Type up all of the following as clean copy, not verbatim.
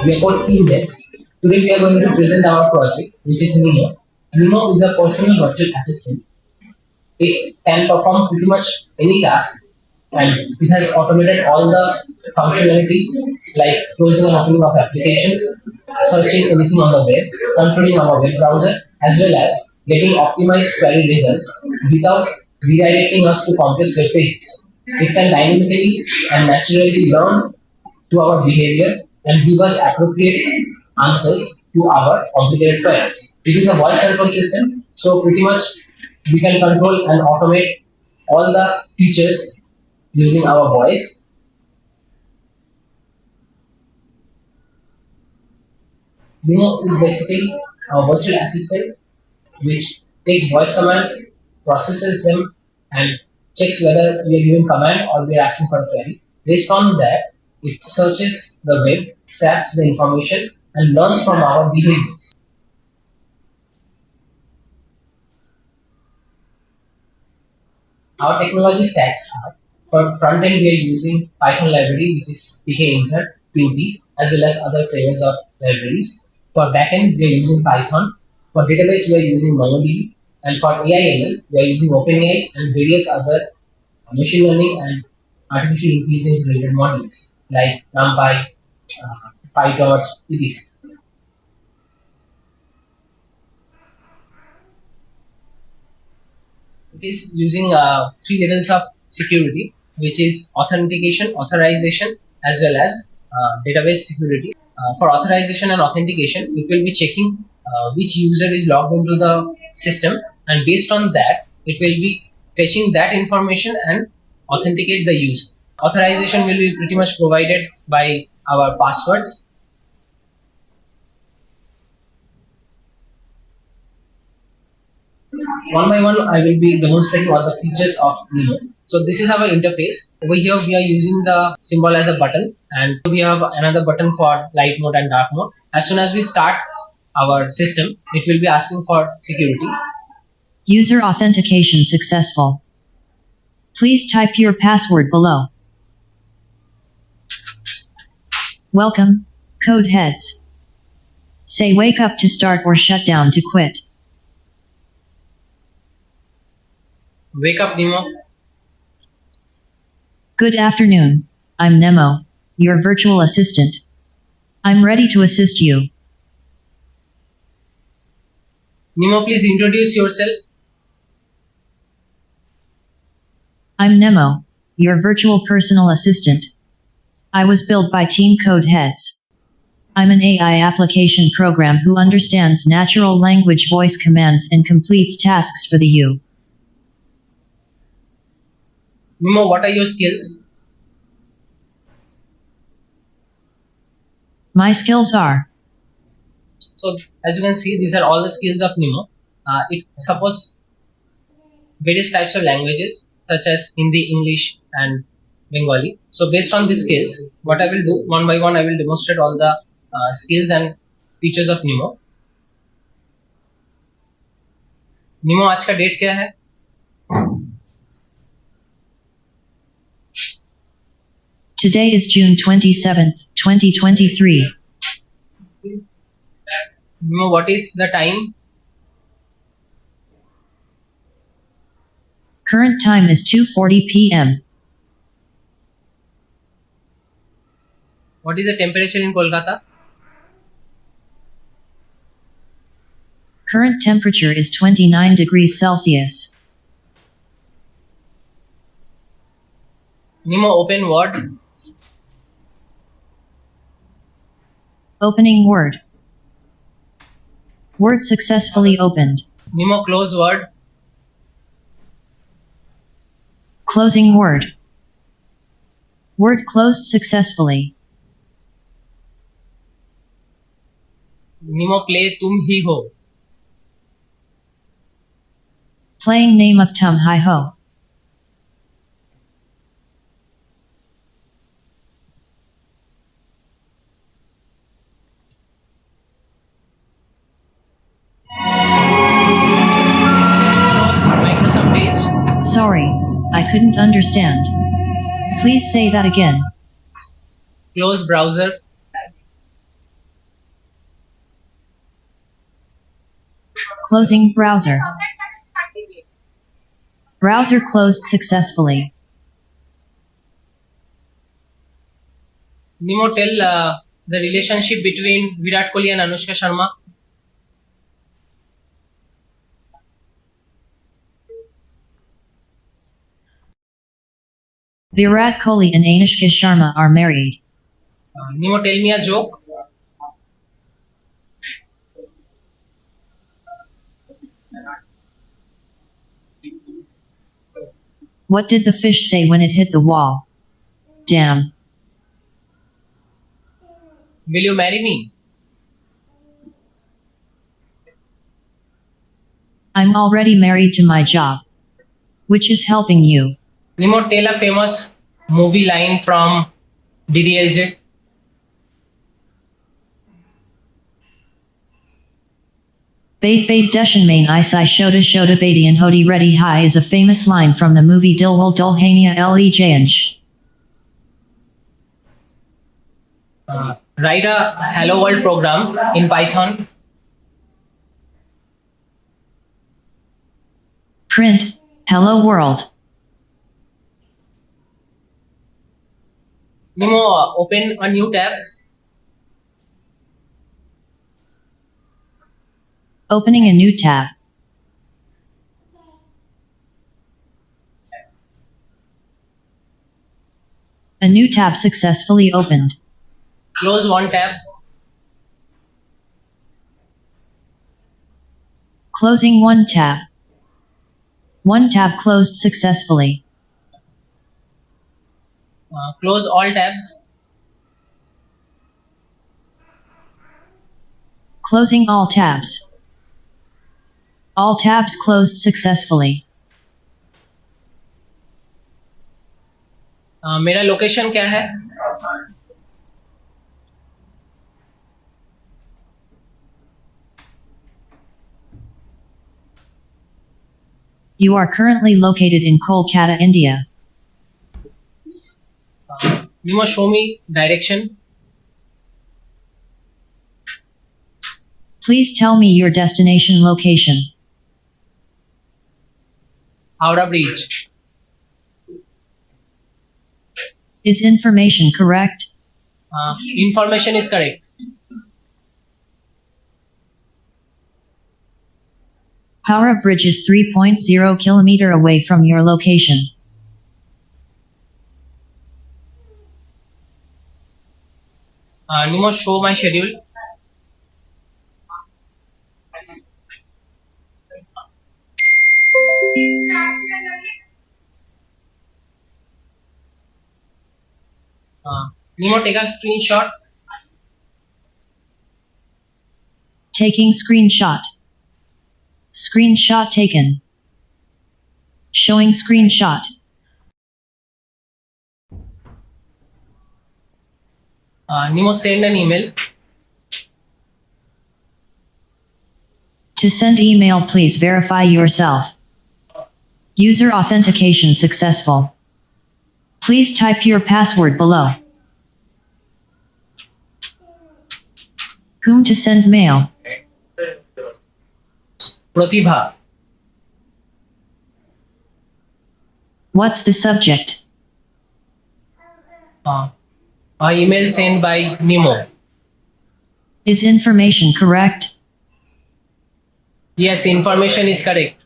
We are called teammates. Today we are going to present our project, which is NEMO. NEMO is a personal virtual assistant. It can perform pretty much any task, and it has automated all the functionalities like closing and opening of applications, searching anything on the web, controlling our web browser, as well as getting optimized query results without redirecting us to complex web pages. It can dynamically and naturally learn to our behavior and give us appropriate answers to our complicated queries. It is a voice control system, so pretty much we can control and automate all the features using our voice. NEMO is basically a virtual assistant which takes voice commands, processes them, and checks whether we are giving command or we are asking for a query. Based on that, it searches the web, scraps the information, and learns from our behaviors. Our technology stacks are: for front end we are using Python library which is pkinter, PB, as well as other flavors of libraries. For back end we are using Python. For database we are using MongoDB, and for AI/ML we are using OpenAI and various other machine learning and artificial intelligence related models like NumPy, PyTorch, etc. It is using three levels of security, which is authentication, authorization, as well as database security. For authorization and authentication, it will be checking which user is logged into the system, and based on that, it will be fetching that information and authenticate the user. Authorization will be pretty much provided by our passwords. One by one, I will be demonstrating all the features of NEMO. So this is our interface. Over here, we are using the symbol as a button, and we have another button for light mode and dark mode. As soon as we start our system, it will be asking for security. User authentication successful. Please type your password below. Welcome, code heads. Say wake up to start or shut down to quit. Wake up, NEMO. Good afternoon. I'm NEMO, your virtual assistant. I'm ready to assist you. NEMO, please introduce yourself. I'm NEMO, your virtual personal assistant. I was built by Team Code Heads. I'm an AI application program who understands natural language voice commands and completes tasks for the you. NEMO, what are your skills? My skills are: So as you can see, these are all the skills of NEMO. It supports various types of languages such as Hindi, English, and Bengali. So based on these skills, what I will do, one by one I will demonstrate all the skills and features of NEMO. NEMO, आज का date क्या है? Today is June 27th, 2023. NEMO, what is the time? Current time is 2:40 p.m. What is the temperature in Kolkata? Current temperature is 29 degrees Celsius. NEMO, open Word. Opening Word. Word successfully opened. NEMO, close Word. Closing Word. Word closed successfully. NEMO, play तुम ही हो. Playing Name of Tum Hi Ho. Microsoft Edge. Sorry, I couldn't understand. Please say that again. Close browser. Closing browser. Browser closed successfully. Nemo, tell the relationship between Virat Kohli and Anushka Sharma. Virat Kohli and Anushka Sharma are married. Nemo, tell me a joke. What did the fish say when it hit the wall? Damn. Will you marry me? I'm already married to my job. Which is helping you. Nemo, tell a famous movie line from DDLJ. Bait bait dushan main isai shoda shoda baiti and hodi ready high is a famous line from the movie Dilwal Dulhania Le Jayanj. Write a Hello World program in Python. Print, hello world. Nemo, open a new tab. Opening a new tab. A new tab successfully opened. Close one tab. Closing one tab. One tab closed successfully. Close all tabs. Closing all tabs. All tabs closed successfully. मेरा location क्या है? You are currently located in Kolkata, India. Nemo, show me direction. Please tell me your destination location. Howrah Bridge. Is information correct? Information is correct. Howrah Bridge is 3.0 km away from your location. Nemo, show my schedule. Nemo, take a screenshot. Taking screenshot. Screenshot taken. Showing screenshot. Nemo, send an email. To send email, please verify yourself. User authentication successful. Please type your password below. Whom to send mail? Pratibha. What's the subject? Email sent by Nemo. Is information correct? Yes, information is correct.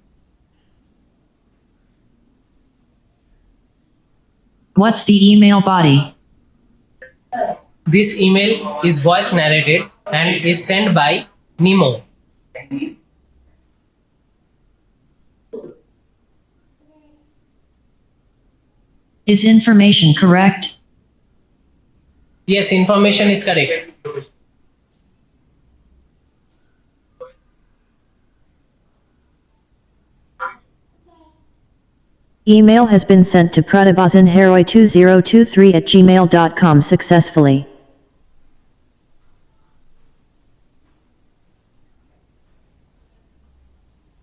What's the email body? This email is voice narrated and is sent by Nemo. Is information correct? Yes, information is correct. Email has been sent to Pratibha Sinha Roy 2023@gmail.com successfully.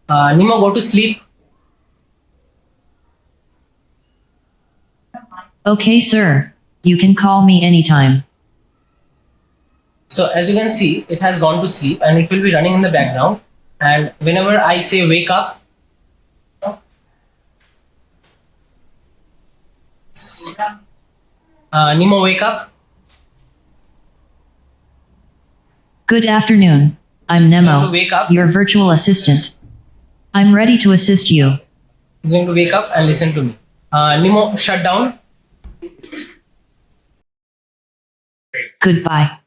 Nemo, go to sleep. Okay, sir. You can call me anytime. So as you can see, it has gone to sleep and it will be running in the background. And whenever I say wake up, Nemo, wake up. Good afternoon. I'm He's going to Nemo, wake up. your virtual assistant. I'm ready to assist you. He's going to wake up and listen to me. Nemo, shut down. Goodbye.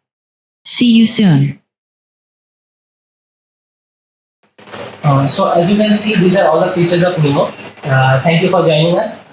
See you soon. So as you can see, these are all the features of Nemo. Thank you for joining us.